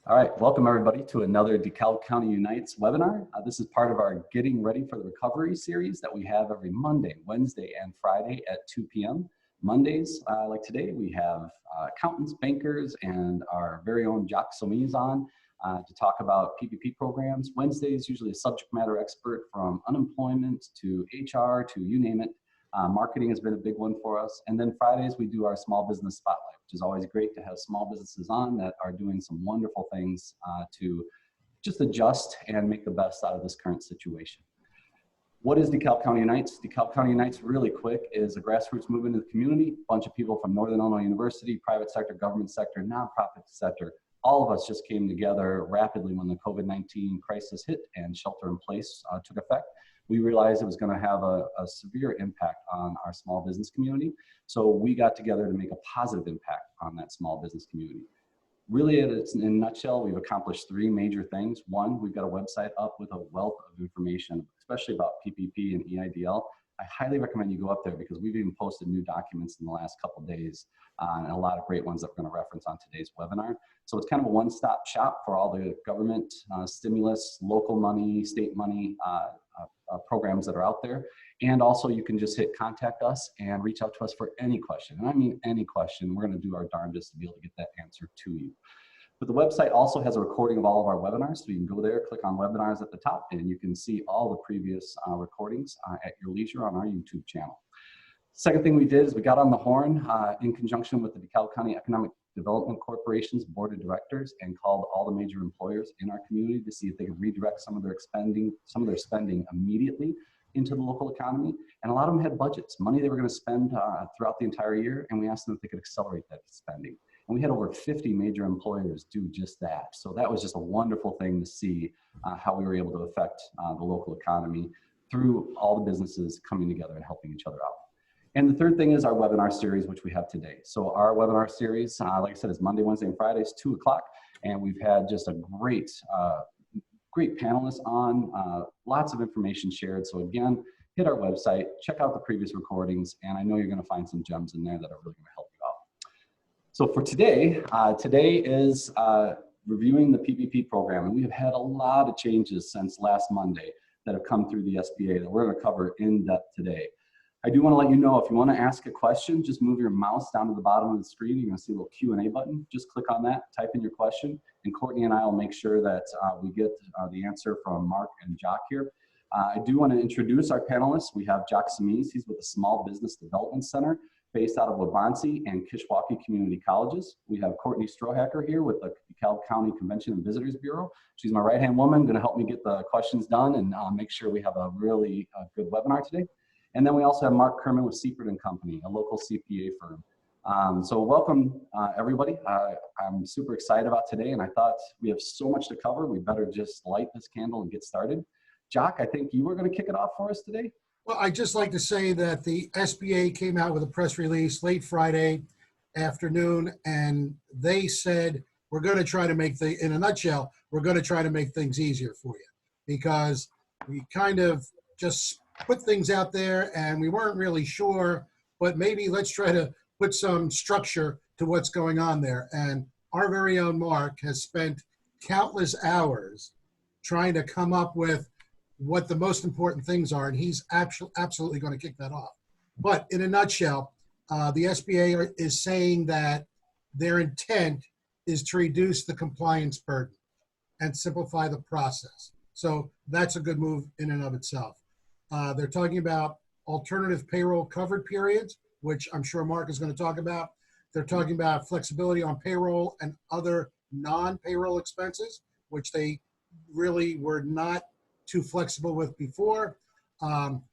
All right, welcome everybody to another DeKalb County UNITES webinar. This is part of our Getting Ready for the Recovery series that we have every Monday, Wednesday, and Friday at 2 p.m. Mondays, like today, we have accountants, bankers, and our very own Jock Sommese on to talk about PPP programs. Wednesdays, usually a subject matter expert from unemployment to HR to you name it. Marketing has been a big one for us. And then Fridays, we do our small business spotlight, which is always great to have small businesses on that are doing some wonderful things to just adjust and make the best out of this current situation. What is DeKalb County UNITES? DeKalb County UNITES, really quick, is a grassroots movement in the community. A bunch of people from Northern Illinois University, private sector, government sector, nonprofit sector. All of us just came together rapidly when the COVID-19 crisis hit and shelter in place took effect. We realized it was going to have a severe impact on our small business community. So we got together to make a positive impact on that small business community. Really, in a nutshell, we've accomplished three major things. One, we've got a website up with a wealth of information, especially about PPP and EIDL. I highly recommend you go up there because we've even posted new documents in the last couple of days and a lot of great ones that we're going to reference on today's webinar. So it's kind of a one-stop shop for all the government stimulus, local money, state money, programs that are out there. And also you can just hit contact us and reach out to us for any question. And I mean any question. We're going to do our darndest to be able to get that answer to you. But the website also has a recording of all of our webinars. So you can go there, click on webinars at the top, and you can see all the previous recordings at your leisure on our YouTube channel. Second thing we did is we got on the horn in conjunction with the DeKalb County Economic Development Corporation's Board of Directors and called all the major employers in our community to see if they could redirect some of their spending immediately into the local economy. And a lot of them had budgets, money they were going to spend throughout the entire year, and we asked them if they could accelerate that spending. And we had over 50 major employers do just that. So that was just a wonderful thing to see how we were able to affect the local economy through all the businesses coming together and helping each other out. And the third thing is our webinar series, which we have today. So our webinar series, like I said, is Monday, Wednesday, and Fridays, 2 o'clock. And we've had just a great panelists on, lots of information shared. So again, hit our website, check out the previous recordings, and I know you're going to find some gems in there that are really going to help you out. So for today, today is reviewing the PPP program. And we have had a lot of changes since last Monday that have come through the SBA that we're going to cover in depth today. I do want to let you know, if you want to ask a question, just move your mouse down to the bottom of the screen. You're going to see a little Q&A button. Just click on that, type in your question, and Courtney and I will make sure that we get the answer from Mark and Jock here. I do want to introduce our panelists. We have Jock Sommese. He's with the Small Business Development Center based out of Waubonsee and Kishwaukee Community Colleges. We have Courtney Strohacker here with the DeKalb County Convention and Visitors Bureau. She's my right-hand woman, going to help me get the questions done and make sure we have a really good webinar today. And then we also have Mark Kerman with Siepert Co, a local CPA firm. So welcome, everybody. I'm super excited about today, and I thought we have so much to cover. We better just light this candle and get started. Jock, I think you were going to kick it off for us today. Well, I'd just like to say that the SBA came out with a press release late Friday afternoon, and they said, we're going to try to make in a nutshell, we're going to try to make things easier for you, because we kind of just put things out there and we weren't really sure, but maybe let's try to put some structure to what's going on there. And our very own Mark has spent countless hours trying to come up with what the most important things are, and he's absolutely going to kick that off. But in a nutshell, the SBA is saying that their intent is to reduce the compliance burden and simplify the process. So that's a good move in and of itself. They're talking about alternative payroll covered periods, which I'm sure Mark is going to talk about. They're talking about flexibility on payroll and other non-payroll expenses, which they really were not too flexible with before.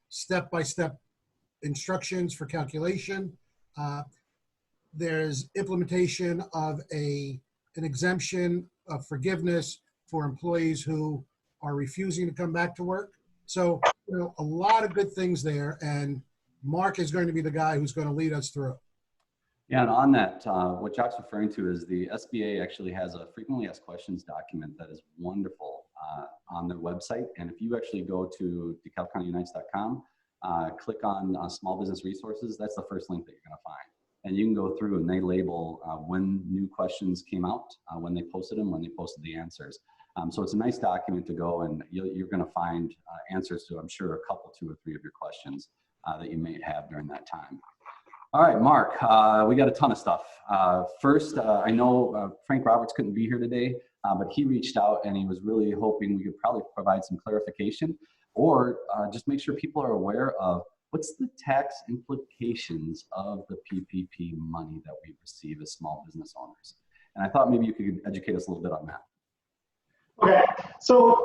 Step-by-step instructions for calculation. There's implementation of an exemption of forgiveness for employees who are refusing to come back to work. So, you know, a lot of good things there, and Mark is going to be the guy who's going to lead us through. Yeah, and on that, what Jock's referring to is the SBA actually has a frequently asked questions document that is wonderful on their website. And if you actually go to DeKalbCountyUnites.com, click on small business resources, that's the first link that you're going to find. and you can go through and they label when new questions came out, when they posted them, when they posted the answers. So it's a nice document to go, and you're going to find answers to, I'm sure, a couple, 2 or 3 of your questions that you may have during that time. All right, Mark, we got a ton of stuff. First, I know Frank Roberts couldn't be here today, but he reached out and he was really hoping we could probably provide some clarification, or just make sure people are aware of what's the tax implications of the PPP money that we receive as small business owners. And I thought maybe you could educate us a little bit on that. Okay, so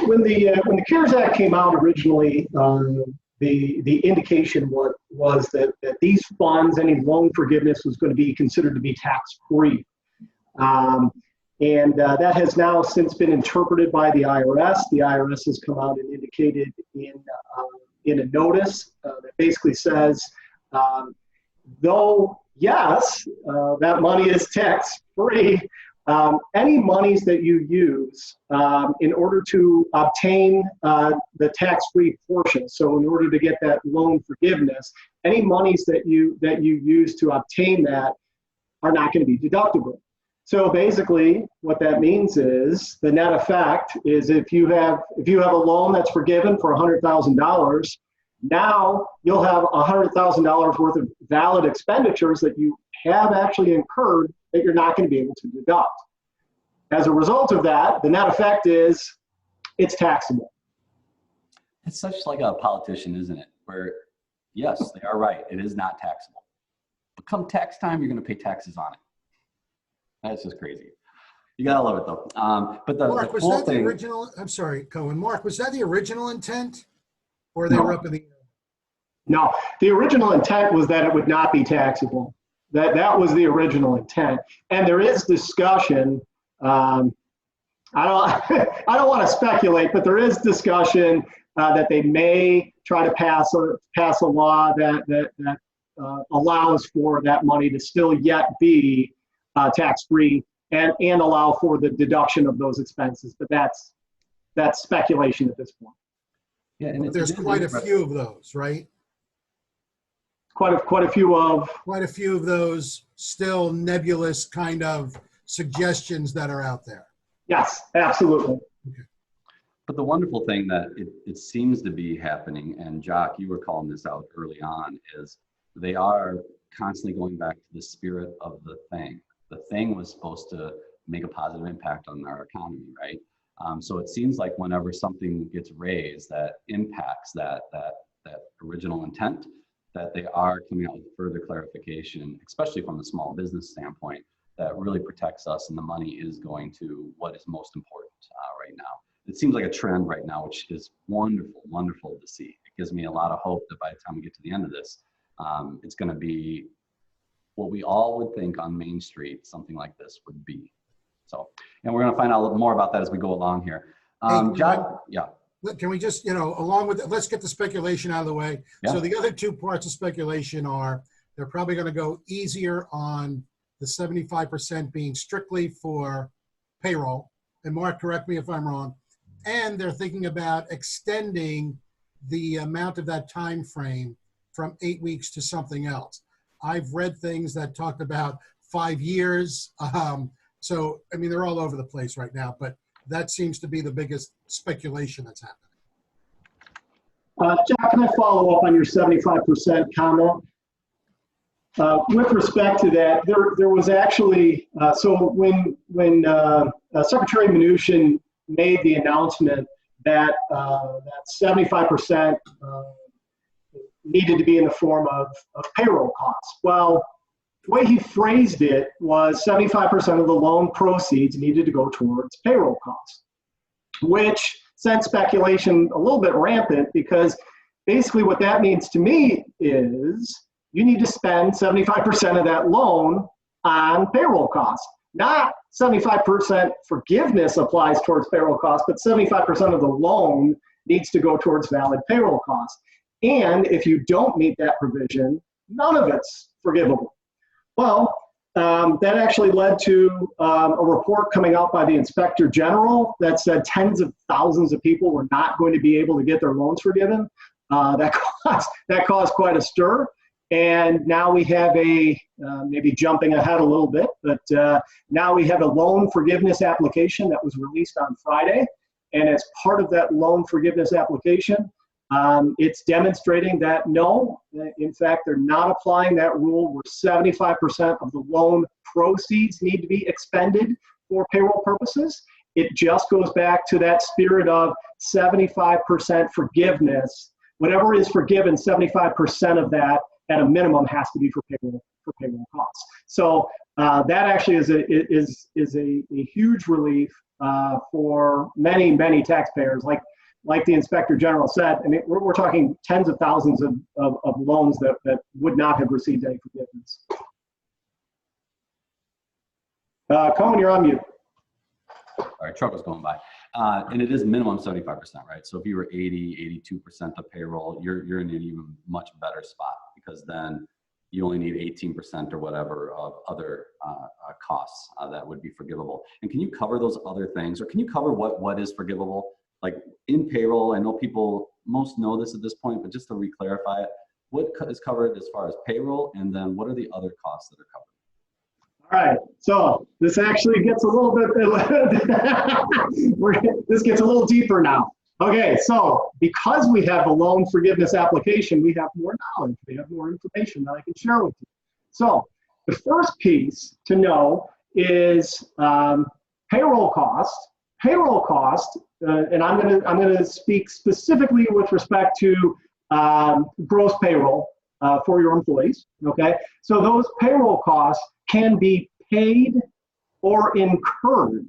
when the CARES Act came out originally, the indication was that these funds, any loan forgiveness, was going to be considered to be tax-free. And that has now since been interpreted by the IRS. The IRS has come out and indicated in a notice that basically says, though, yes, that money is tax-free, any monies that you use in order to obtain the tax-free portion, so in order to get that loan forgiveness, any monies that you use to obtain that are not going to be deductible. So basically, what that means is the net effect is if you have a loan that's forgiven for $100,000, now you'll have $100,000 worth of valid expenditures that you have actually incurred that you're not going to be able to deduct. As a result of that, the net effect is it's taxable. It's such like a politician, isn't it? Where, yes, they are right, it is not taxable. But come tax time, you're going to pay taxes on it. That's just crazy. You gotta love it though. But Mark, the cool was that thing, the original? I'm sorry, Cohen. Mark, was that the original intent, or they were up in the? No, the original intent was that it would not be taxable. That was the original intent, and there is discussion. I don't want to speculate, but there is discussion that they may try to pass a law that allows for that money to still yet be tax-free and allow for the deduction of those expenses. But that's speculation at this point. yeah, and There's quite a few of those, right? Quite a few of those still nebulous kind of suggestions that are out there. Yes, absolutely. Okay. But the wonderful thing that it seems to be happening, and Jock, you were calling this out early on, is they are constantly going back to the spirit of the thing. The thing was supposed to make a positive impact on our economy, right? So it seems like whenever something gets raised that impacts that original intent, that they are coming out with further clarification, especially from the small business standpoint, that really protects us, and the money is going to what is most important right now. It seems like a trend right now, which is wonderful, wonderful to see. It gives me a lot of hope that by the time we get to the end of this, it's going to be what we all would think on Main Street something like this would be. So, and we're going to find out a little more about that as we go along here. John, yeah. Can we just, along with it, let's get the speculation out of the way. Yeah. So the other two parts of speculation are they're probably going to go easier on the 75% being strictly for payroll. And Mark, correct me if I'm wrong. And they're thinking about extending the amount of that time frame from 8 weeks to something else. I've read things that talked about 5 years. So, I mean, they're all over the place right now, but that seems to be the biggest speculation that's happening. Jack, can I follow up on your 75% comment? With respect to that, there was actually, so when Secretary Mnuchin made the announcement that that 75% needed to be in the form of payroll costs. Well, the way he phrased it was 75% of the loan proceeds needed to go towards payroll costs, which sent speculation a little bit rampant, because basically what that means to me is you need to spend 75% of that loan on payroll costs. Not 75% forgiveness applies towards payroll costs, but 75% of the loan needs to go towards valid payroll costs. And if you don't meet that provision, none of it's forgivable. Well, that actually led to a report coming out by the Inspector General that said tens of thousands of people were not going to be able to get their loans forgiven. That caused quite a stir. And now we have maybe jumping ahead a little bit, but now we have a loan forgiveness application that was released on Friday. And as part of that loan forgiveness application, it's demonstrating that no, in fact, they're not applying that rule where 75% of the loan proceeds need to be expended for payroll purposes. It just goes back to that spirit of 75% forgiveness. Whatever is forgiven, 75% of that at a minimum has to be for payroll costs. So that actually is a huge relief for many taxpayers. Like the Inspector General said, and we're talking tens of thousands of loans that would not have received any forgiveness. Cohen, you're on mute. All right, truck was going by. And it is minimum 75%, right? So if you were 80, 82% of payroll, you're in an even much better spot, because then you only need 18% or whatever of other costs that would be forgivable. And can you cover those other things, or can you cover what is forgivable? Like in payroll, I know people most know this at this point, but just to re-clarify it, what is covered as far as payroll, and then what are the other costs that are covered? All right, so this actually gets a little bit, this gets a little deeper now. Okay, so because we have a loan forgiveness application, we have more knowledge, we have more information that I can share with you. So the first piece to know is payroll cost. Payroll cost, and I'm gonna speak specifically with respect to gross payroll for your employees. Okay, so those payroll costs can be paid or incurred.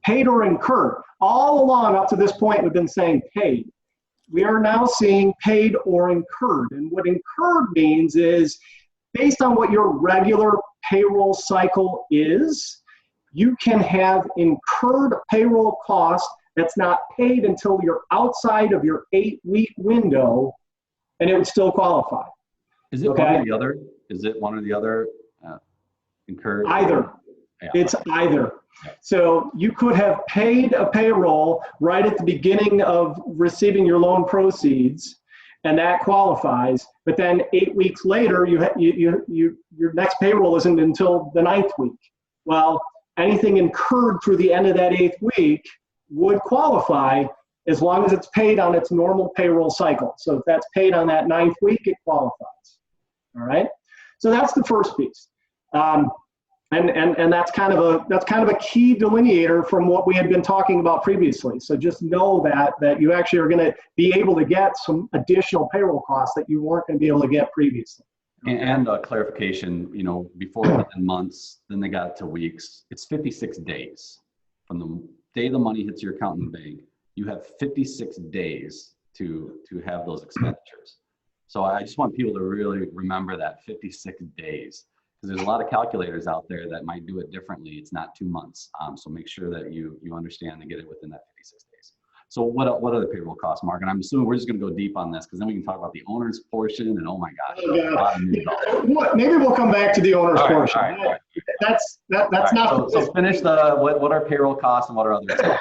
Paid or incurred. All along up to this point, we've been saying paid. We are now seeing paid or incurred. And what incurred means is based on what your regular payroll cycle is, you can have incurred payroll cost that's not paid until you're outside of your 8-week window, and it would still qualify. Is it one or the other? Is it one or the other? Incurred? Either. Yeah. It's either. Yeah. So you could have paid a payroll right at the beginning of receiving your loan proceeds, and that qualifies. But then 8 weeks later, your next payroll isn't until the 9th week. Well, anything incurred through the end of that 8th week would qualify as long as it's paid on its normal payroll cycle. So if that's paid on that 9th week, it qualifies. All right. So that's the first piece. And that's kind of a key delineator from what we had been talking about previously. So just know that you actually are going to be able to get some additional payroll costs that you weren't going to be able to get previously. And clarification, before 10 months, then they got it to weeks. It's 56 days from the day the money hits your account in the bank. You have 56 days to have those expenditures. So I just want people to really remember that 56 days. Because there's a lot of calculators out there that might do it differently. It's not 2 months. So make sure that you understand and get it within that 56 days. So what are the payroll costs, Mark? And I'm assuming we're just going to go deep on this, because then we can talk about the owner's portion, and oh my gosh. Maybe we'll come back to the owner's portion. All right. That's not. So finish what are payroll costs and what are other expenditures?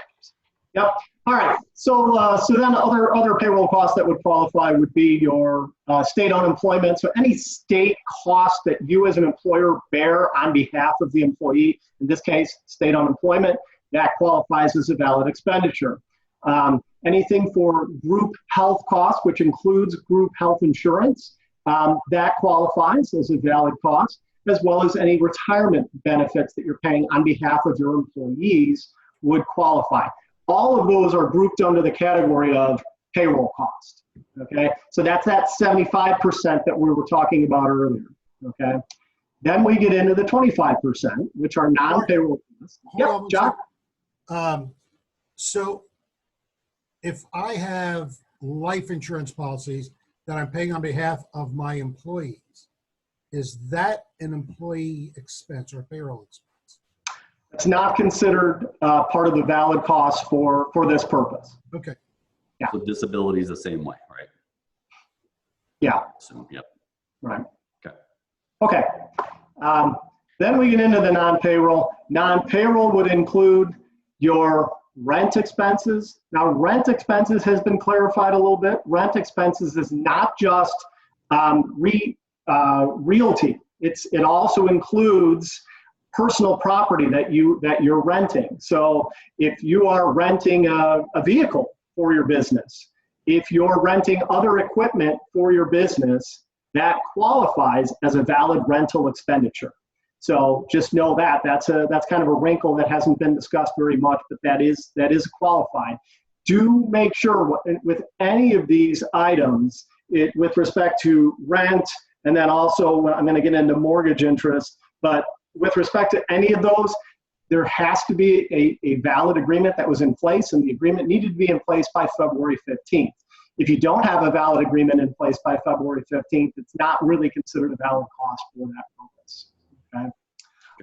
Yep. All right. So then other payroll costs that would qualify would be your state unemployment. So any state cost that you as an employer bear on behalf of the employee, in this case, state unemployment, that qualifies as a valid expenditure. Anything for group health costs, which includes group health insurance, that qualifies as a valid cost, as well as any retirement benefits that you're paying on behalf of your employees would qualify. All of those are grouped under the category of payroll cost, okay? So that's that 75% that we were talking about earlier, okay? Then we get into the 25%, which are non-payroll costs. Yep, Jock? So if I have life insurance policies that I'm paying on behalf of my employees, is that an employee expense or a payroll expense? It's not considered part of the valid cost for this purpose. Okay. Yeah. So disability is the same way, right? Yeah. So, yep. Right. Okay. Okay. Then we get into the non-payroll. Non-payroll would include your rent expenses. Now, rent expenses has been clarified a little bit. Rent expenses is not just realty. It also includes personal property that you're renting. So if you are renting a vehicle for your business, if you're renting other equipment for your business, that qualifies as a valid rental expenditure. So just know that that's kind of a wrinkle that hasn't been discussed very much, but that is qualified. Do make sure with any of these items, with respect to rent, and then also I'm going to get into mortgage interest, but with respect to any of those, there has to be a valid agreement that was in place, and the agreement needed to be in place by February 15th. If you don't have a valid agreement in place by February 15th, it's not really considered a valid cost for that purpose. Okay.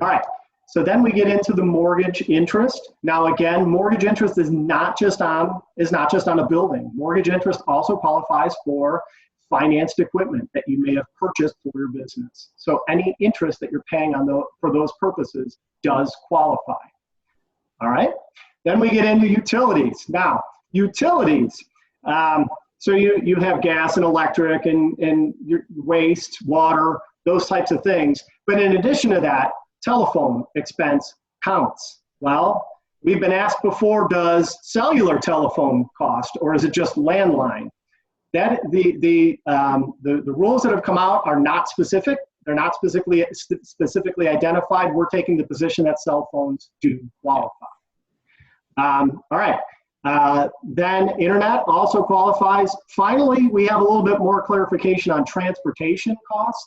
All right. So then we get into the mortgage interest. Now again, mortgage interest is not just on a building. Mortgage interest also qualifies for financed equipment that you may have purchased for your business. So any interest that you're paying for those purposes does qualify. All right. Then we get into utilities. Now, utilities. So you have gas and electric and your waste, water, those types of things. But in addition to that, telephone expense counts. Well, we've been asked before, does cellular telephone cost, or is it just landline? That the rules that have come out are not specific. They're not specifically identified. We're taking the position that cell phones do qualify. All right. Then internet also qualifies. Finally, we have a little bit more clarification on transportation costs.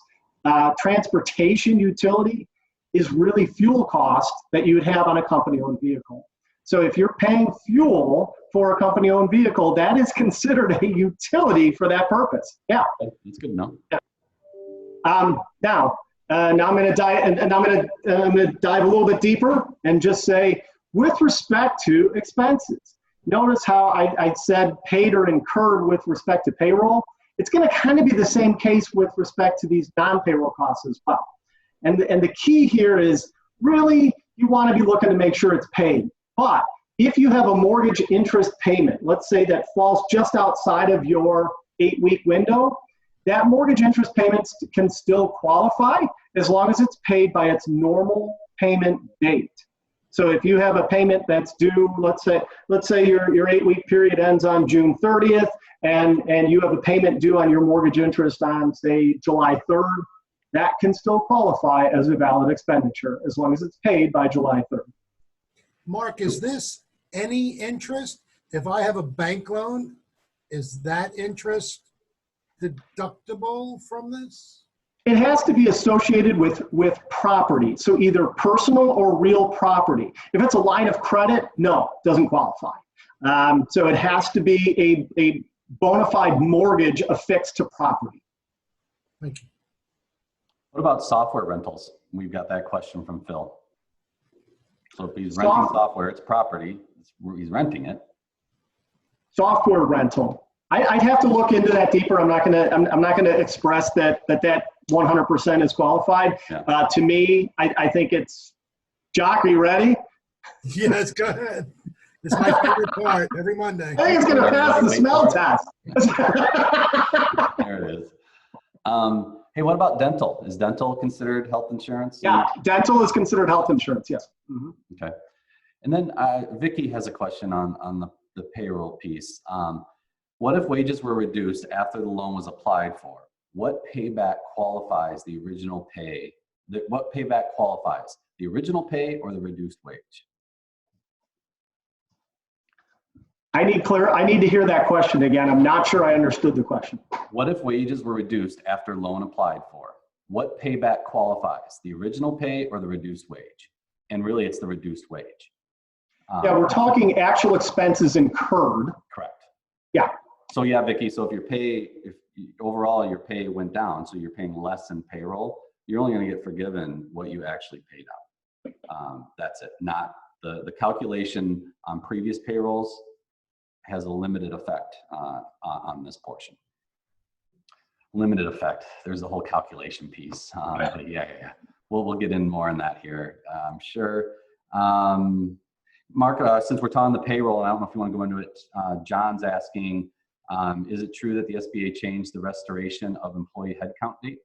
Transportation utility is really fuel costs that you would have on a company-owned vehicle. So if you're paying fuel for a company-owned vehicle, that is considered a utility for that purpose. Yeah. That's good enough. Yeah. Now I'm going to dive a little bit deeper and just say, with respect to expenses, notice how I said paid or incurred with respect to payroll. It's going to kind of be the same case with respect to these non-payroll costs as well. And the key here is really you want to be looking to make sure it's paid. But if you have a mortgage interest payment, let's say that falls just outside of your 8-week window, that mortgage interest payment can still qualify as long as it's paid by its normal payment date. So if you have a payment that's due, let's say your 8-week period ends on June 30th, and you have a payment due on your mortgage interest on, say, July 3rd, that can still qualify as a valid expenditure as long as it's paid by July 3rd. Mark, is this any interest? If I have a bank loan, is that interest deductible from this? It has to be associated with property, so either personal or real property. If it's a line of credit, no, doesn't qualify. So it has to be a bona fide mortgage affixed to property. Thank you. What about software rentals? We've got that question from Phil. So if he's renting software, it's property. He's renting it. Software rental. I'd have to look into that deeper. I'm not gonna express that 100% is qualified. Yeah. To me, I think it's. Jock, are you ready? Yes, go ahead. It's my favorite part every Monday. I think it's gonna pass the smell test. There it is. Hey, what about dental? Is dental considered health insurance? Yeah, dental is considered health insurance, yes. Mm-hmm. Okay. And then Vicky has a question on the payroll piece. What if wages were reduced after the loan was applied for? What payback qualifies the original pay? What payback qualifies? The original pay or the reduced wage? I need to hear that question again. I'm not sure I understood the question. What if wages were reduced after loan applied for? What payback qualifies? The original pay or the reduced wage? And really it's the reduced wage. Yeah, we're talking actual expenses incurred. Correct. Yeah. So yeah, Vicky, so if overall your pay went down, so you're paying less in payroll, you're only going to get forgiven what you actually paid out. That's it. Not the calculation on previous payrolls has a limited effect on this portion. Limited effect. There's the whole calculation piece. But yeah. We'll get in more on that here, I'm sure. Mark, since we're talking the payroll, and I don't know if you want to go into it, John's asking, is it true that the SBA changed the restoration of employee headcount date?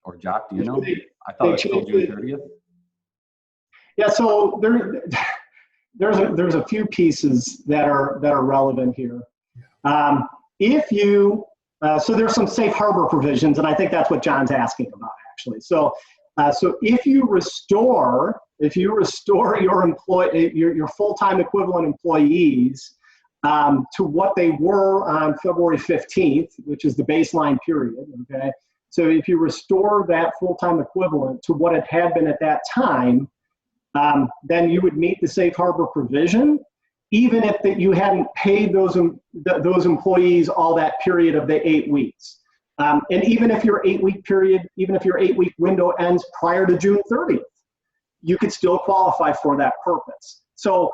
Or Jock, do you know? I thought they it was still changed June it. 30th. Yeah, so there's a few pieces that are relevant here. If you so there's some safe harbor provisions, and I think that's what John's asking about actually. So if you restore your full-time equivalent employees to what they were on February 15th, which is the baseline period, okay? So if you restore that full-time equivalent to what it had been at that time, then you would meet the safe harbor provision, even if you hadn't paid those employees all that period of the 8 weeks. And even if your 8-week period, even if your 8-week window ends prior to June 30th, you could still qualify for that purpose. So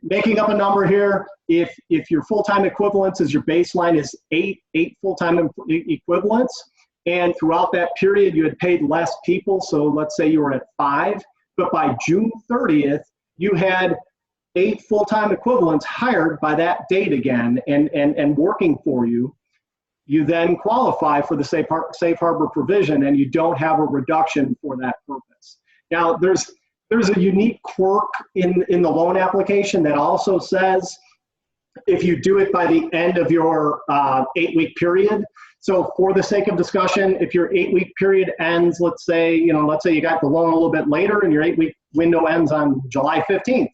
making up a number here, if your full-time equivalents is your baseline is eight full-time equivalents, and throughout that period you had paid less people, so let's say you were at 5, but by June 30th, you had 8 full-time equivalents hired by that date again and working for you, you then qualify for the safe harbor provision, and you don't have a reduction for that purpose. Now, there's a unique quirk in the loan application that also says if you do it by the end of your 8-week period. So for the sake of discussion, if your 8-week period ends, let's say you got the loan a little bit later and your 8-week window ends on July 15th,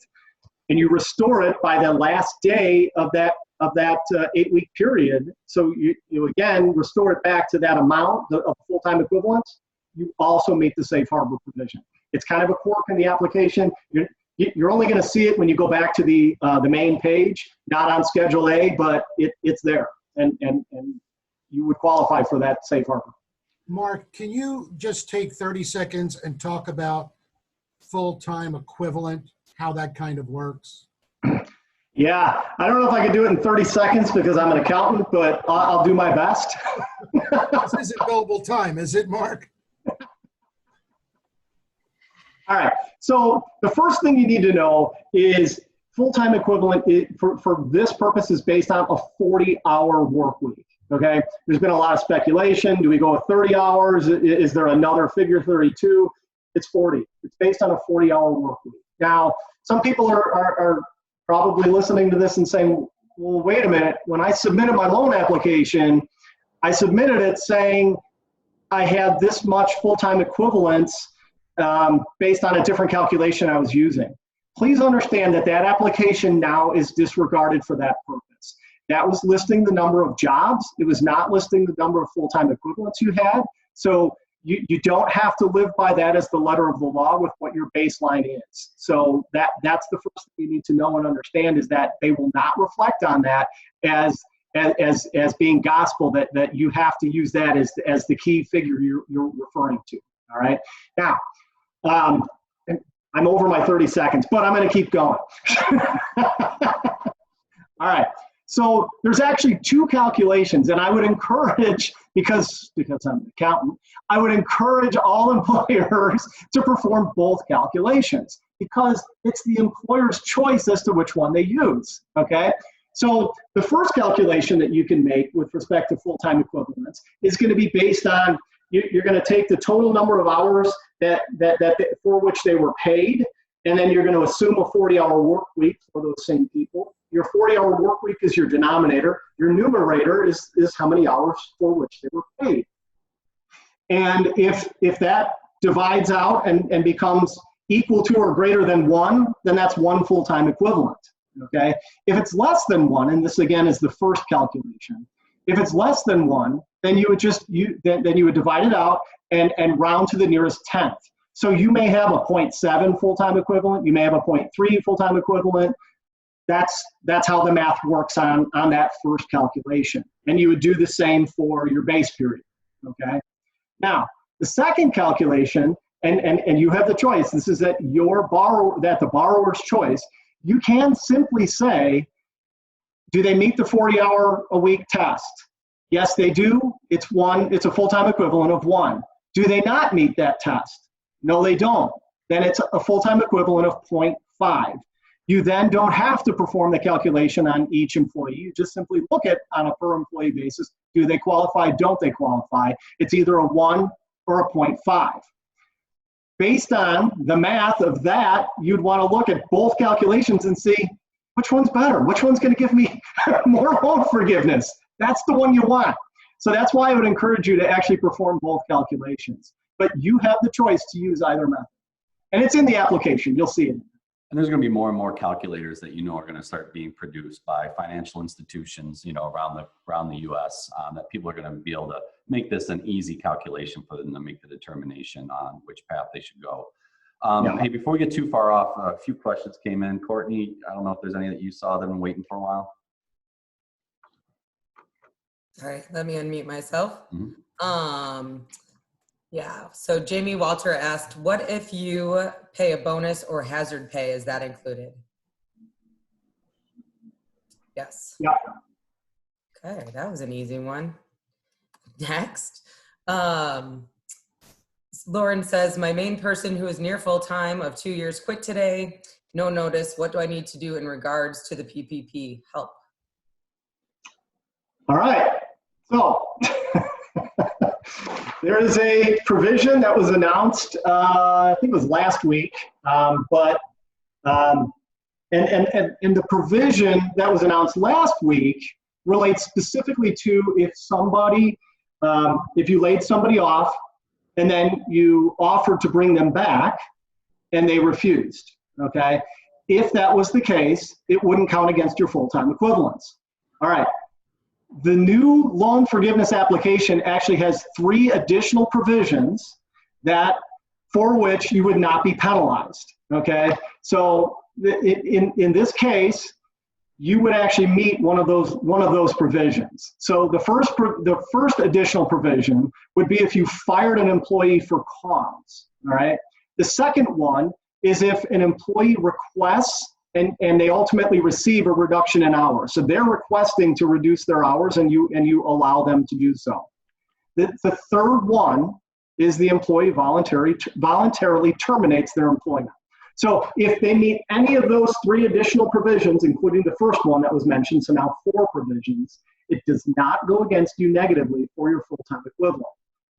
and you restore it by the last day of that 8-week period. So you again restore it back to that amount of full-time equivalents. You also meet the safe harbor provision. It's kind of a quirk in the application. You're only going to see it when you go back to the main page, not on Schedule A, but it's there, and you would qualify for that safe harbor. Mark, can you just take 30 seconds and talk about full-time equivalent, how that kind of works? Yeah, I don't know if I can do it in 30 seconds because I'm an accountant, but I'll do my best. This isn't billable time, is it, Mark? All right, so the first thing you need to know is full-time equivalent for this purpose is based on a 40-hour work week, okay? There's been a lot of speculation. Do we go with 30 hours? Is there another figure, 32? It's 40. It's based on a 40-hour work week. Now, some people are probably listening to this and saying, well, wait a minute. When I submitted my loan application, I submitted it saying I had this much full-time equivalents based on a different calculation I was using. Please understand that that application now is disregarded for that purpose. That was listing the number of jobs. It was not listing the number of full-time equivalents you had. So you don't have to live by that as the letter of the law with what your baseline is. So that's the first thing you need to know and understand, is that they will not reflect on that as being gospel, that you have to use that as the key figure you're referring to. All right. Now, I'm over my 30 seconds, but I'm going to keep going. All right. So there's actually 2 calculations, and I would encourage, because I'm an accountant, I would encourage all employers to perform both calculations, because it's the employer's choice as to which one they use, okay? So the first calculation that you can make with respect to full-time equivalents is going to be based on, you're going to take the total number of hours that for which they were paid, and then you're going to assume a 40-hour work week for those same people. Your 40-hour work week is your denominator. Your numerator is how many hours for which they were paid. And if that divides out and becomes equal to or greater than 1, then that's 1 full-time equivalent, okay? If it's less than 1, and this again is the first calculation, if it's less than 1, then you would divide it out and round to the nearest tenth. So you may have a 0.7 full-time equivalent, you may have a 0.3 full-time equivalent. That's how the math works on that first calculation. And you would do the same for your base period, okay? Now, the second calculation, and you have the choice, this is at the borrower's choice, you can simply say, do they meet the 40-hour-a-week test? Yes, they do. It's a full-time equivalent of 1. Do they not meet that test? No, they don't. Then it's a full-time equivalent of 0.5. You then don't have to perform the calculation on each employee. You just simply look at on a per employee basis. Do they qualify? Don't they qualify? It's either a 1 or a 0.5. Based on the math of that, you'd want to look at both calculations and see which one's better, which one's going to give me more loan forgiveness. That's the one you want. So that's why I would encourage you to actually perform both calculations. But you have the choice to use either method. And it's in the application, you'll see it. And there's going to be more and more calculators that are going to start being produced by financial institutions, around the U.S. That people are going to be able to make this an easy calculation for them to make the determination on which path they should go. Hey, before we get too far off, a few questions came in. Courtney, I don't know if there's any that you saw that have been waiting for a while. All right, let me unmute myself. Yeah, so Jamie Walter asked, what if you pay a bonus or hazard pay? Is that included? Yes. Yeah. Okay, that was an easy one. Next. Lauren says, my main person who is near full-time of 2 years quit today. No notice. What do I need to do in regards to the PPP? Help. All right. So there is a provision that was announced, I think it was last week, and the provision that was announced last week relates specifically to if you laid somebody off and then you offered to bring them back and they refused, okay? If that was the case, it wouldn't count against your full-time equivalents. All right. The new loan forgiveness application actually has 3 additional provisions for which you would not be penalized, okay? So in this case, you would actually meet one of those provisions. So the first additional provision would be if you fired an employee for cause, all right? The second one is if an employee requests and they ultimately receive a reduction in hours. So they're requesting to reduce their hours and you allow them to do so. The third one is the employee voluntarily terminates their employment. So if they meet any of those 3 additional provisions, including the first one that was mentioned, so now 4 provisions, it does not go against you negatively for your full-time equivalent.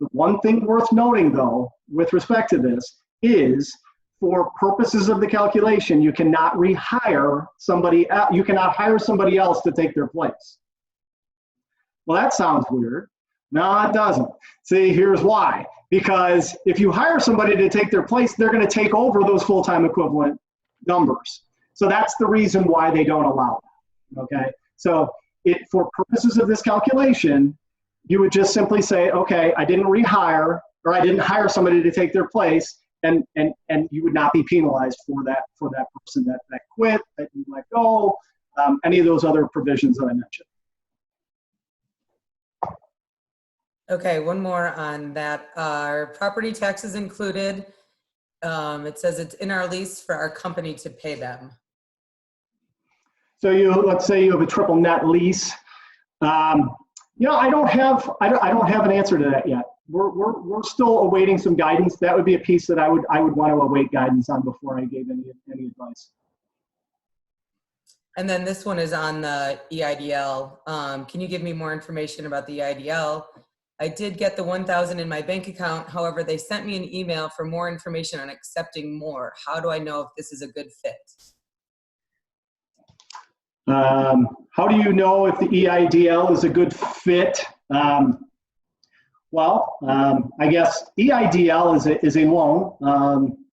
The one thing worth noting though, with respect to this, is for purposes of the calculation, you cannot rehire somebody, you cannot hire somebody else to take their place. Well, that sounds weird. No, it doesn't. See, here's why. Because if you hire somebody to take their place, they're going to take over those full-time equivalent numbers. So that's the reason why they don't allow that, okay? So for purposes of this calculation, you would just simply say, okay, I didn't rehire, or I didn't hire somebody to take their place, and you would not be penalized for that person that quit, that you let go, any of those other provisions that I mentioned. Okay, one more on that. Are property taxes included? It says it's in our lease for our company to pay them. So let's say you have a triple net lease. I don't have an answer to that yet. We're still awaiting some guidance. That would be a piece that I would want to await guidance on before I gave any advice. And then this one is on the EIDL. Can you give me more information about the EIDL? I did get the $1,000 in my bank account. However, they sent me an email for more information on accepting more. How do I know if this is a good fit? How do you know if the EIDL is a good fit? I guess EIDL is a loan.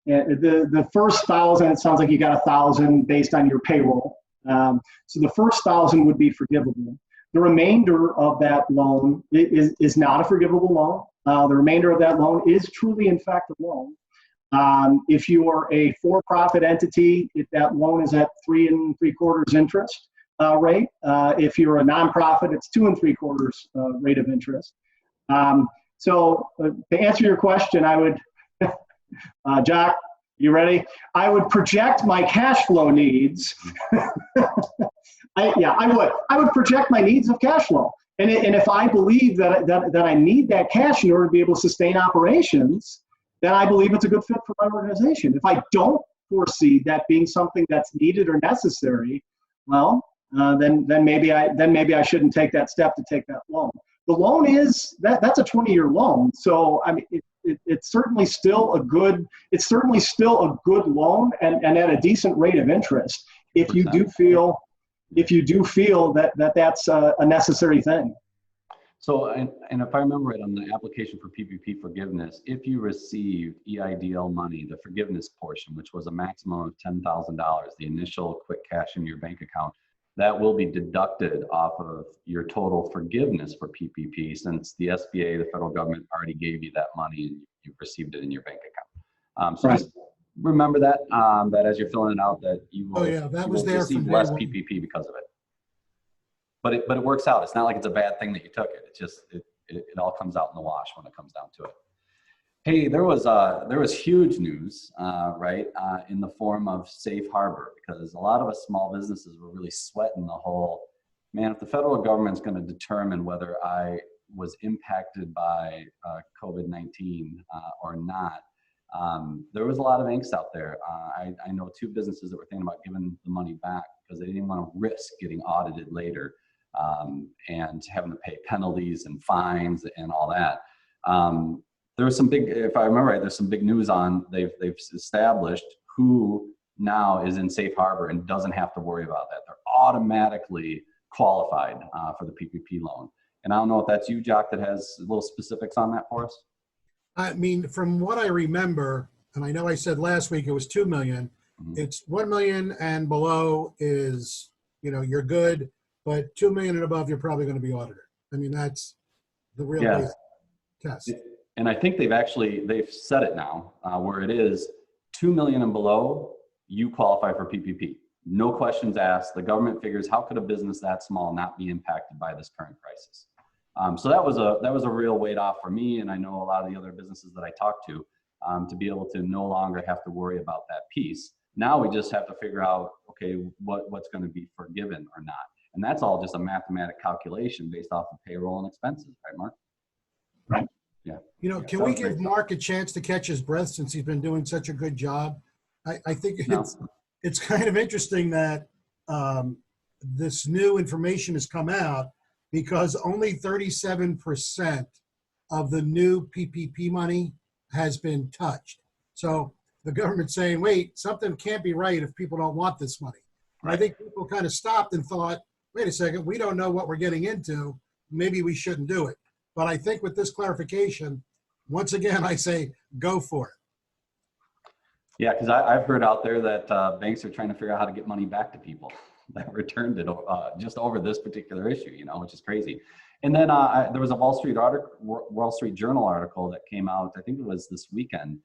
The first 1,000, it sounds like you got 1,000 based on your payroll. So the first 1,000 would be forgivable. The remainder of that loan is not a forgivable loan. The remainder of that loan is truly, in fact, a loan. If you are a for-profit entity, if that loan is at 3 3/4 interest rate. If you're a nonprofit, it's 2 3/4 rate of interest. So to answer your question, I would, Jock, you ready? I would project my cash flow needs. I would project my needs of cash flow. And if I believe that I need that cash in order to be able to sustain operations, then I believe it's a good fit for my organization. If I don't foresee that being something that's needed or necessary, well, then maybe I shouldn't take that step to take that loan. The loan is that's a 20-year loan, so I mean it's certainly still a good loan and at a decent rate of interest if you do feel that that's a necessary thing. So, and if I remember right, on the application for PPP forgiveness, if you received EIDL money, the forgiveness portion, which was a maximum of $10,000, the initial quick cash in your bank account, that will be deducted off of your total forgiveness for PPP, since the SBA, the federal government, already gave you that money and you've received it in your bank account. So just remember that, that as you're filling it out, that you will, receive less PPP because of it. But it works out. It's not like it's a bad thing that you took it. It's just, it all comes out in the wash when it comes down to it. Hey, there was huge news, right, in the form of safe harbor, because a lot of us small businesses were really sweating the whole, man, if the federal government's going to determine whether I was impacted by COVID-19 or not, there was a lot of angst out there. I know 2 businesses that were thinking about giving the money back because they didn't want to risk getting audited later and having to pay penalties and fines and all that. There was some big, if I remember right, there's some big news on, they've established who now is in safe harbor and doesn't have to worry about that. They're automatically qualified for the PPP loan. And I don't know if that's you, Jock, that has little specifics on that for us. I mean, from what I remember, and I know I said last week it was 2 million, it's 1 million and below is, you're good, but 2 million and above, you're probably going to be audited. I mean, that's the real basic test. And I think they've set it now where it is 2 million and below, you qualify for PPP. No questions asked. The government figures, how could a business that small not be impacted by this current crisis? So that was a real weight off for me, and I know a lot of the other businesses that I talk to be able to no longer have to worry about that piece. Now we just have to figure out, okay, what's going to be forgiven or not, and that's all just a mathematic calculation based off of payroll and expenses, right, Mark? Right. Yeah. Can we give Mark a chance to catch his breath since he's been doing such a good job? I think it's kind of interesting that this new information has come out because only 37% of the new PPP money has been touched. So the government's saying, wait, something can't be right if people don't want this money. Right. I think people kind of stopped and thought, wait a second, we don't know what we're getting into. Maybe we shouldn't do it. But I think with this clarification, once again, I say go for it. Yeah, because I've heard out there that banks are trying to figure out how to get money back to people that returned it just over this particular issue, which is crazy. And then there was a Wall Street Journal article that came out, I think it was this weekend,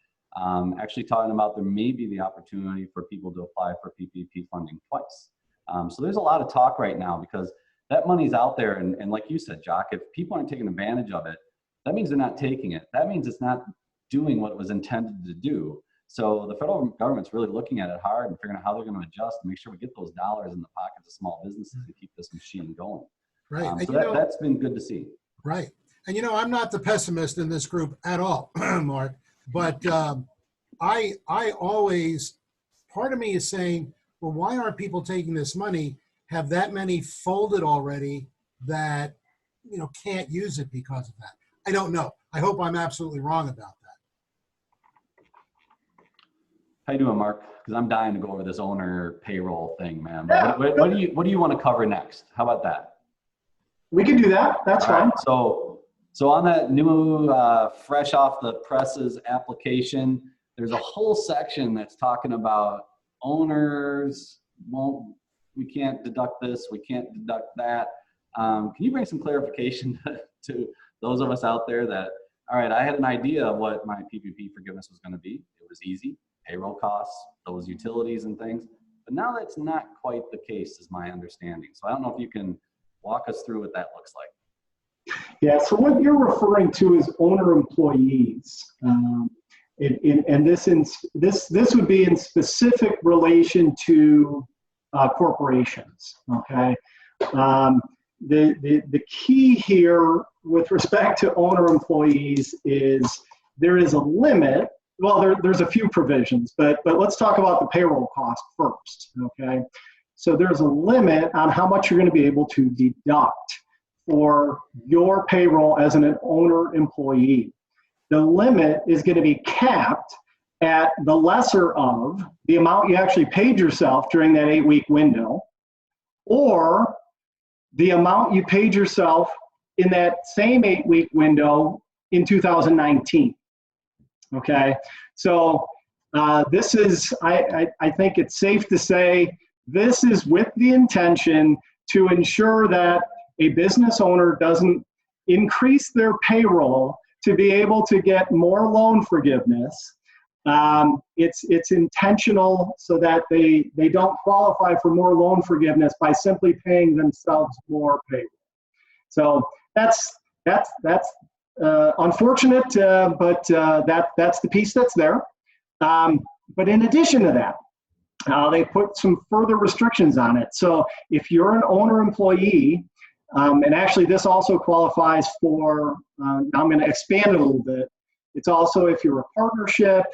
actually talking about there may be the opportunity for people to apply for PPP funding twice. So there's a lot of talk right now because that money's out there. And like you said, Jock, if people aren't taking advantage of it, that means they're not taking it. That means it's not doing what it was intended to do. So the federal government's really looking at it hard and figuring out how they're going to adjust and make sure we get those dollars in the pockets of small businesses to keep this machine going. Right. So that's been good to see. Right. And I'm not the pessimist in this group at all, Mark, but I always, part of me is saying, well, why aren't people taking this money? Have that many folded already that, can't use it because of that? I don't know. I hope I'm absolutely wrong about that. How you doing, Mark? Because I'm dying to go over this owner payroll thing, man. But what do you want to cover next? How about that? We can do that. That's fine. Right. So on that new fresh off the presses application, there's a whole section that's talking about owners we can't deduct this, we can't deduct that. Can you bring some clarification to those of us out there that, all right, I had an idea of what my PPP forgiveness was going to be. It was easy. Payroll costs, those utilities and things. But now that's not quite the case, is my understanding. So I don't know if you can walk us through what that looks like. Yeah, so what you're referring to is owner employees. And this would be in specific relation to corporations, okay? The key here with respect to owner employees is there is a limit. Well, there's a few provisions, but let's talk about the payroll cost first, okay? So there's a limit on how much you're going to be able to deduct for your payroll as an owner employee. the limit is going to be capped at the lesser of the amount you actually paid yourself during that 8-week window, or the amount you paid yourself in that same 8-week window in 2019. Okay, so this is, I think it's safe to say, this is with the intention to ensure that a business owner doesn't increase their payroll to be able to get more loan forgiveness. It's intentional so that they don't qualify for more loan forgiveness by simply paying themselves more payroll. So that's unfortunate, but that's the piece that's there. But in addition to that, they put some further restrictions on it. So if you're an owner-employee, and actually this also qualifies for, now I'm going to expand it a little bit. It's also if you're a partnership,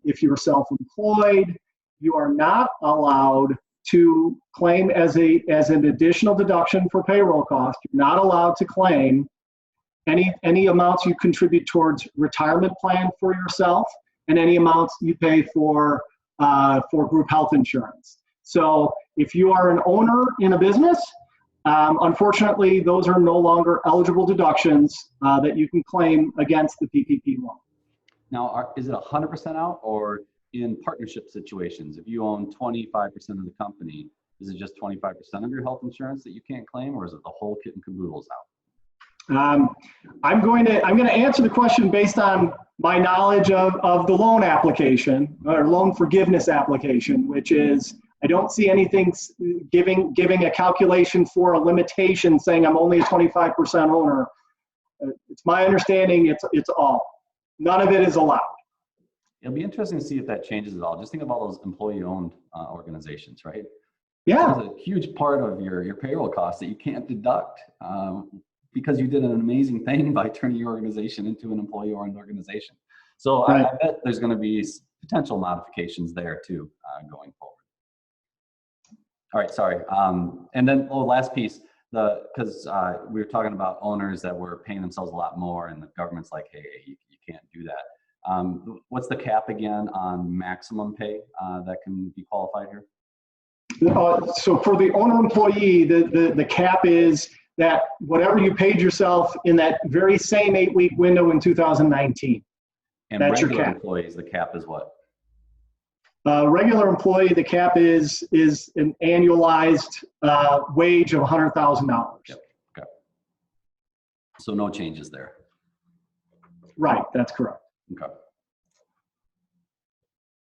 if you're self-employed, you are not allowed to claim as an additional deduction for payroll costs. You're not allowed to claim any amounts you contribute towards retirement plan for yourself and any amounts you pay for group health insurance. So if you are an owner in a business, unfortunately, those are no longer eligible deductions that you can claim against the PPP loan. Now, is it 100% out, or in partnership situations, if you own 25% of the company, is it just 25% of your health insurance that you can't claim, or is it the whole kit and caboodle's out? I'm going to answer the question based on my knowledge of the loan application or loan forgiveness application, which is I don't see anything giving a calculation for a limitation saying I'm only a 25% owner. It's my understanding it's all. None of it is allowed. It'll be interesting to see if that changes at all. Just think of all those employee-owned organizations, right? Yeah. There's a huge part of your payroll costs that you can't deduct because you did an amazing thing by turning your organization into an employee-owned organization. So right. I bet there's going to be potential modifications there too going forward. All right, sorry. And then last piece, because we were talking about owners that were paying themselves a lot more, and the government's like, hey, you can't do that. What's the cap again on maximum pay that can be qualified here? So for the owner employee, the cap is that whatever you paid yourself in that very same 8-week window in 2019. And that's regular your cap. Employees, the cap is what? Regular employee, the cap is an annualized wage of $100,000. Yep. Okay. So no changes there. Right, that's correct. Okay.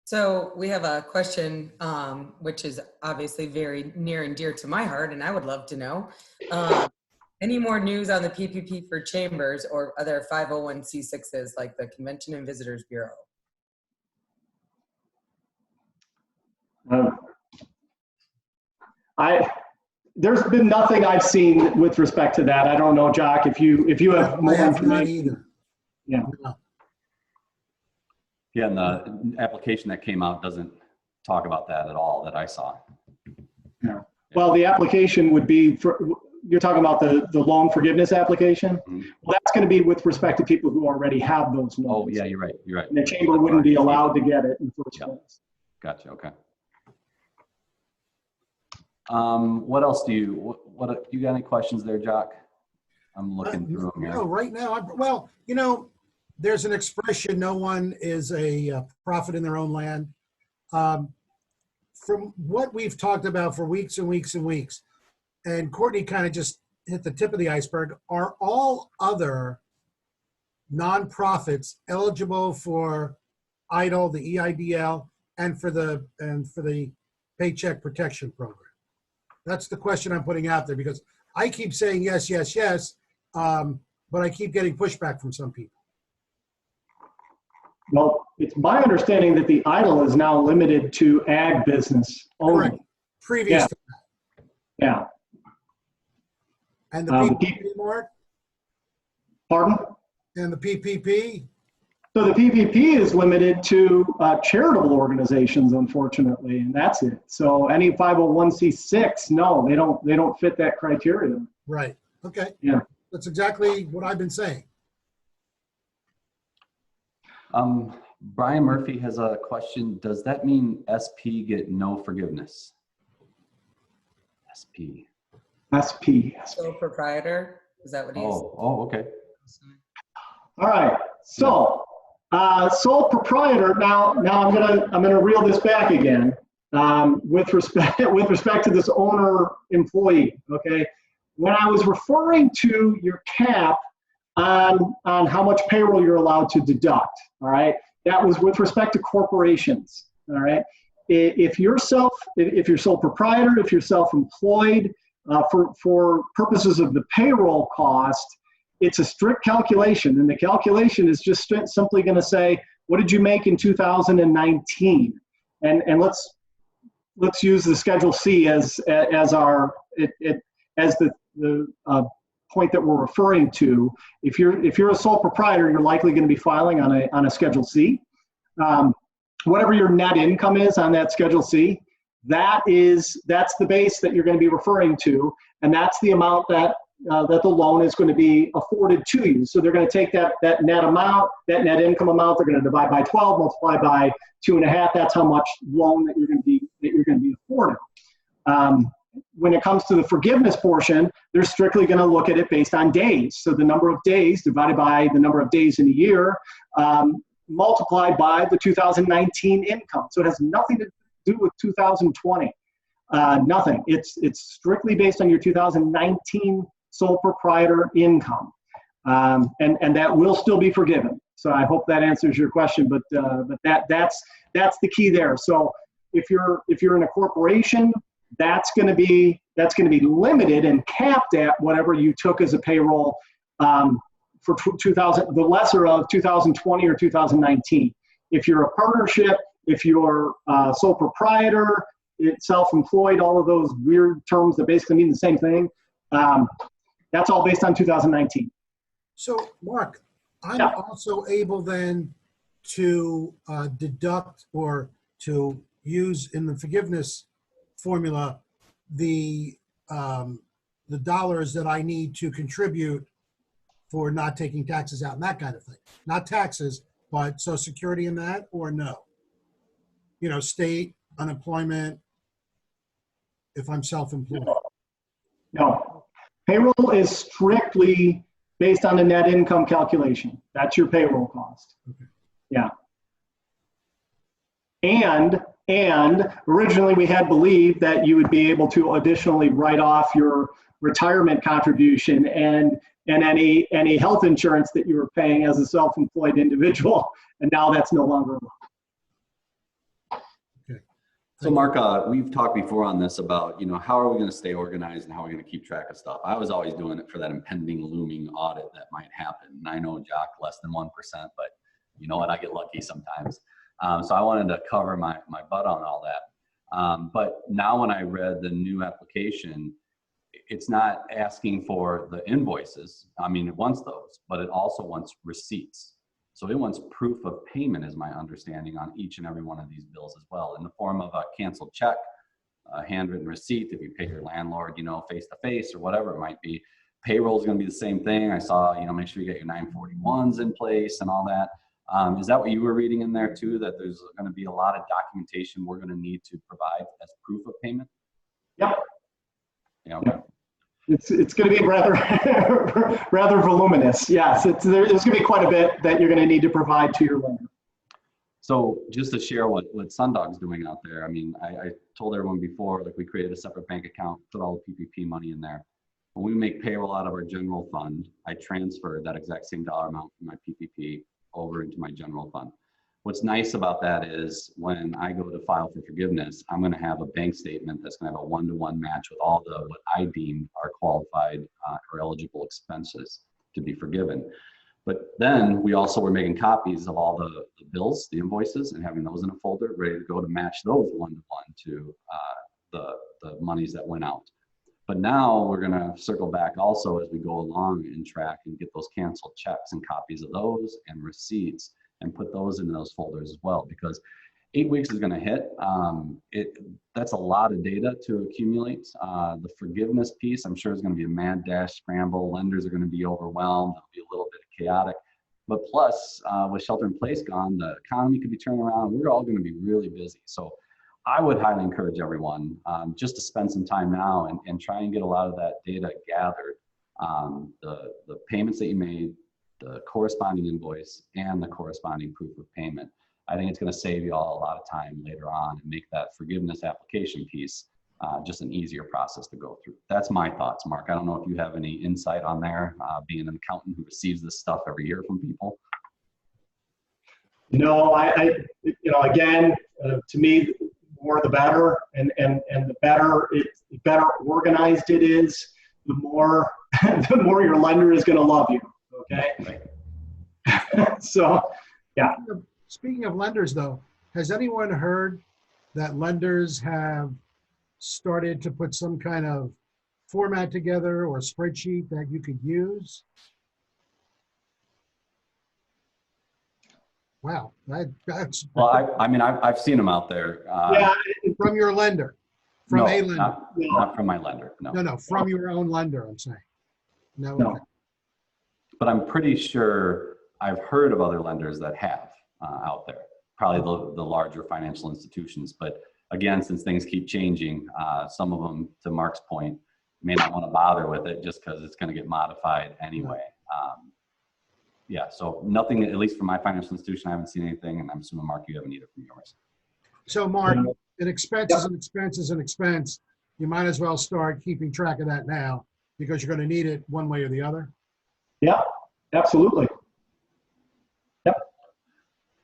So we have a question, which is obviously very near and dear to my heart, and I would love to know. Any more news on the PPP for chambers or other 501c6s like the Convention and Visitors Bureau? There's been nothing I've seen with respect to that. I don't know, Jock, if you have more information. Not either. Yeah. No. Yeah, and the application that came out doesn't talk about that at all that I saw. Yeah. Well, the application would be for, you're talking about the loan forgiveness application? Mm-hmm. Well, that's going to be with respect to people who already have those loans. Oh, yeah, you're right. You're right. And the chamber wouldn't be allowed to get it in the first place. Gotcha. Okay. What else do you got any questions there, Jock? I'm looking through them here. No, right now, there's an expression, no one is a prophet in their own land. From what we've talked about for weeks and weeks and weeks, and Courtney kind of just hit the tip of the iceberg, are all other nonprofits eligible for EIDL, the EIDL, and for the Paycheck Protection Program? That's the question I'm putting out there, because I keep saying yes, yes, yes, but I keep getting pushback from some people. Well, it's my understanding that the EIDL is now limited to ag business only. Correct. Previous to that. Yeah. And the PPP, Mark? Pardon? And the PPP? So the PPP is limited to charitable organizations, unfortunately, and that's it. So any 501c6, no, they don't fit that criteria. Right. Okay. Yeah. That's exactly what I've been saying. Brian Murphy has a question. Does that mean SP get no forgiveness? SP. SP. Sole proprietor, is that what he's? Oh, okay. All right. So, sole proprietor. Now I'm gonna reel this back again. With respect to this owner employee. Okay. When I was referring to your cap on how much payroll you're allowed to deduct, all right, that was with respect to corporations. All right. If you're sole proprietor, if you're self-employed, for purposes of the payroll cost, it's a strict calculation, and the calculation is just simply going to say, what did you make in 2019? And let's use the Schedule C as the point that we're referring to. If you're a sole proprietor, you're likely going to be filing on a Schedule C. Whatever your net income is on that Schedule C, that's the base that you're going to be referring to, and that's the amount that the loan is going to be afforded to you. So they're going to take that net amount, that net income amount, they're going to divide by 12, multiply by 2.5. That's how much loan that you're going to be afforded. When it comes to the forgiveness portion, they're strictly going to look at it based on days. So the number of days divided by the number of days in a year, multiplied by the 2019 income. So it has nothing to do with 2020. Nothing. It's strictly based on your 2019 sole proprietor income, and that will still be forgiven. So I hope that answers your question. But that's the key there. So if you're in a corporation, that's going to be limited and capped at whatever you took as a payroll for the lesser of 2020 or 2019. If you're a partnership, if you're sole proprietor, self-employed, all of those weird terms that basically mean the same thing, that's all based on 2019. So, Mark, I'm also able then to deduct or to use in the forgiveness formula the dollars that I need to contribute for not taking taxes out and that kind of thing. Not taxes, but Social Security and that, or no? You know, state, unemployment, if I'm self-employed. No. Payroll is strictly based on the net income calculation. That's your payroll cost. Okay. Yeah. And originally we had believed that you would be able to additionally write off your retirement contribution and any health insurance that you were paying as a self-employed individual. And now that's no longer allowed. So Mark, we've talked before on this about, how are we going to stay organized and how are we going to keep track of stuff? I was always doing it for that impending looming audit that might happen. And I know, Jock, less than 1%, but you know what? I get lucky sometimes. So I wanted to cover my butt on all that. But now when I read the new application, it's not asking for the invoices. I mean, it wants those, but it also wants receipts. So it wants proof of payment, is my understanding, on each and every one of these bills as well, in the form of a canceled check, a handwritten receipt if you pay your landlord, face to face or whatever it might be. Payroll is going to be the same thing. I saw, make sure you get your 941s in place and all that. Is that what you were reading in there too, that there's going to be a lot of documentation we're going to need to provide as proof of payment? Yep. Yeah. Okay. It's going to be rather voluminous. Yes, there's going to be quite a bit that you're going to need to provide to your lender. So just to share what Sundog's doing out there, I mean, I told everyone before, like, we created a separate bank account, put all the PPP money in there. When we make payroll out of our general fund, I transfer that exact same dollar amount from my PPP over into my general fund. What's nice about that is when I go to file for forgiveness, I'm going to have a bank statement that's going to have a one-to-one match with all the what I deemed are qualified or eligible expenses to be forgiven. But then we also were making copies of all the bills, the invoices, and having those in a folder ready to go to match those one-to-one to the monies that went out. But now we're going to circle back also as we go along and track and get those canceled checks and copies of those and receipts and put those in those folders as well, because 8 weeks is going to hit. That's a lot of data to accumulate. The forgiveness piece, I'm sure, is going to be a mad dash scramble. Lenders are going to be overwhelmed. It'll be a little bit chaotic. But plus, with shelter in place gone, the economy could be turning around. We're all going to be really busy. So I would highly encourage everyone just to spend some time now and try and get a lot of that data gathered. The payments that you made, the corresponding invoice, and the corresponding proof of payment. I think it's going to save you all a lot of time later on and make that forgiveness application piece just an easier process to go through. That's my thoughts, Mark. I don't know if you have any insight on there, being an accountant who receives this stuff every year from people. No, again, to me, the more the better, and the better organized it is, the more your lender is going to love you. Okay. Right. So, yeah. Speaking of lenders, though, has anyone heard that lenders have started to put some kind of format together or spreadsheet that you could use? Wow, that's well. I mean, I've seen them out there. Yeah, from your lender, from a lender, not from my lender. No, from your own lender. I'm saying. No. No. Okay. But I'm pretty sure I've heard of other lenders that have out there. Probably the larger financial institutions. But again, since things keep changing, some of them, to Mark's point, may not want to bother with it just because it's going to get modified anyway. Yeah, so nothing, at least from my financial institution, I haven't seen anything, and I'm assuming, Mark, you haven't either from yours. So, Mark, an expense is an expense is an expense. You might as well start keeping track of that now because you're going to need it one way or the other. Yeah, absolutely. Yep.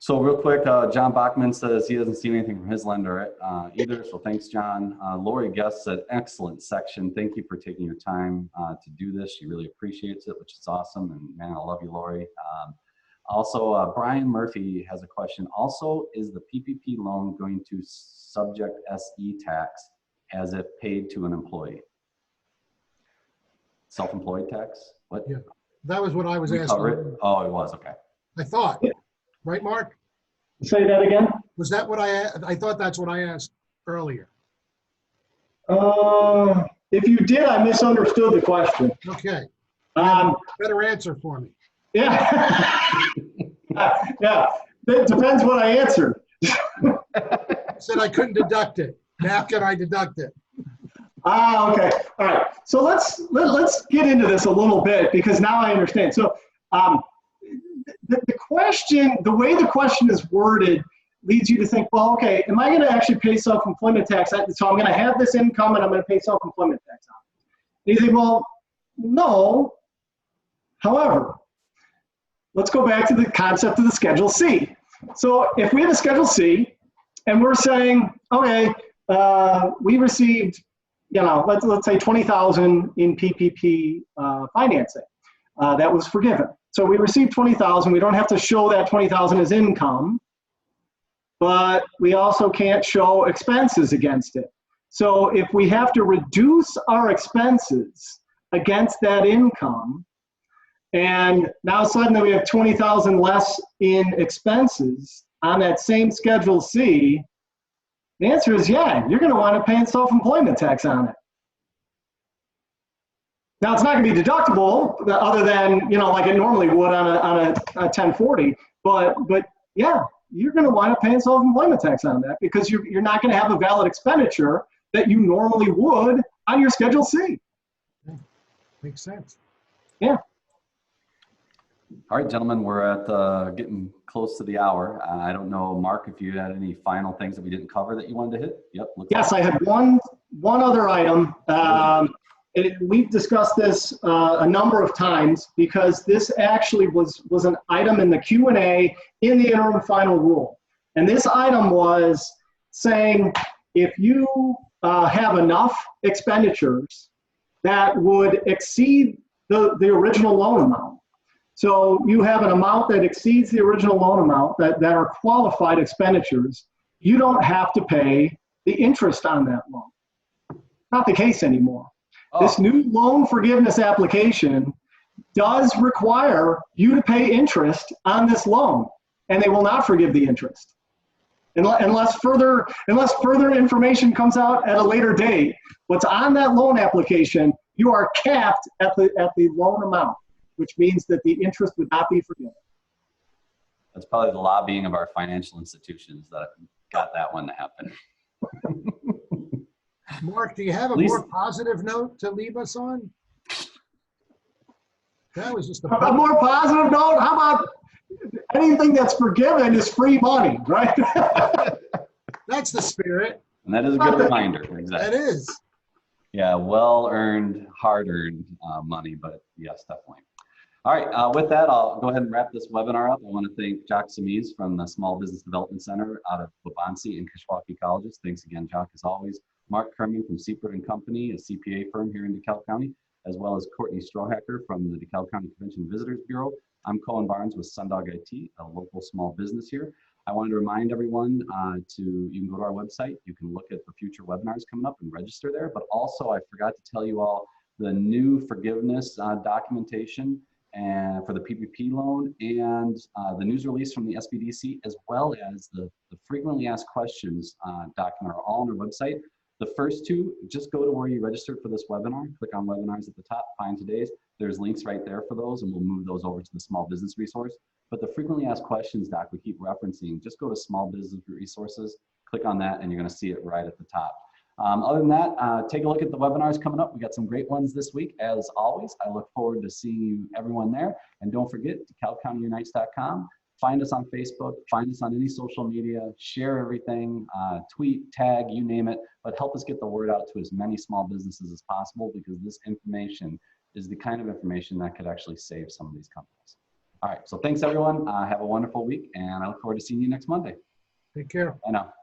So real quick, John Bachman says he hasn't seen anything from his lender either, so thanks, John. Lori Guest said, excellent section. Thank you for taking your time to do this. She really appreciates it, which is awesome. And man, I love you, Lori. Also, Brian Murphy has a question. Also, is the PPP loan going to subject SE tax as if paid to an employee? Self-employed tax? What? Yeah, that was what I was asking. Cover it? Oh, it was, okay. I thought, right, Mark? Say that again. Was that what I thought that's what I asked earlier. If you did, I misunderstood the question. Okay. Um, Better answer for me. Yeah. Yeah. It depends what I answered. I said I couldn't deduct it. Now can I deduct it? Okay. All right. So let's get into this a little bit because now I understand. So the question, the way the question is worded leads you to think, well, okay, am I going to actually pay self-employment tax? So I'm going to have this income and I'm going to pay self-employment tax on it. And you think, well, no. However, let's go back to the concept of the Schedule C. So if we have a Schedule C and we're saying, okay, we received, let's say 20,000 in PPP financing that was forgiven. So we received 20,000. We don't have to show that 20,000 as income, but we also can't show expenses against it. So if we have to reduce our expenses against that income, and now suddenly we have 20,000 less in expenses on that same Schedule C, the answer is yeah, you're going to want to pay self-employment tax on it. Now it's not going to be deductible other than, like it normally would on a 1040, but yeah, you're going to want to pay self-employment tax on that because you're not going to have a valid expenditure that you normally would on your Schedule C. Yeah, makes sense. Yeah. All right, gentlemen, we're at getting close to the hour. I don't know, Mark, if you had any final things that we didn't cover that you wanted to hit. Yep. Yes, I had one other item. We've discussed this a number of times because this actually was an item in the Q&A in the interim final rule. And this item was saying if you have enough expenditures that would exceed the original loan amount. So you have an amount that exceeds the original loan amount that are qualified expenditures, you don't have to pay the interest on that loan. Not the case anymore. Oh. This new loan forgiveness application does require you to pay interest on this loan, and they will not forgive the interest unless further information comes out at a later date. What's on that loan application, you are capped at the loan amount, which means that the interest would not be forgiven. That's probably the lobbying of our financial institutions that got that one to happen. Mark, do you have a more positive note to leave us on? That was just A more positive note, how about anything that's forgiven is free money, right? That's the spirit. And that is a good reminder. That Exactly. is. Yeah, well-earned, hard-earned money, but yes, definitely. All right, with that, I'll go ahead and wrap this webinar up. I want to thank Jock Sommese from the Small Business Development Center out of Waubonsee and Kishwaukee Colleges. Thanks again, Jock, as always. Mark Kerman from Siepert Company, a CPA firm here in DeKalb County, as well as Courtney Strohacker from the DeKalb County Convention and Visitors Bureau. I'm Colin Barnes with Sundog IT, a local small business here. I wanted to remind everyone you can go to our website, you can look at the future webinars coming up and register there, but also I forgot to tell you all the new forgiveness documentation and for the PPP loan and the news release from the SBDC, as well as the frequently asked questions document are all on our website. The first two, just go to where you registered for this webinar, click on webinars at the top, find today's. There's links right there for those, and we'll move those over to the small business resource. But the frequently asked questions doc we keep referencing, just go to small business resources, click on that, and you're gonna see it right at the top. Other than that, take a look at the webinars coming up. We got some great ones this week. As always, I look forward to seeing everyone there. And don't forget, DeKalbCountyUnites.com. Find us on Facebook, find us on any social media, share everything, tweet, tag, you name it, but help us get the word out to as many small businesses as possible, because this information is the kind of information that could actually save some of these companies. All right, so thanks everyone. Have a wonderful week, and I look forward to seeing you next Monday. Take care. Bye now.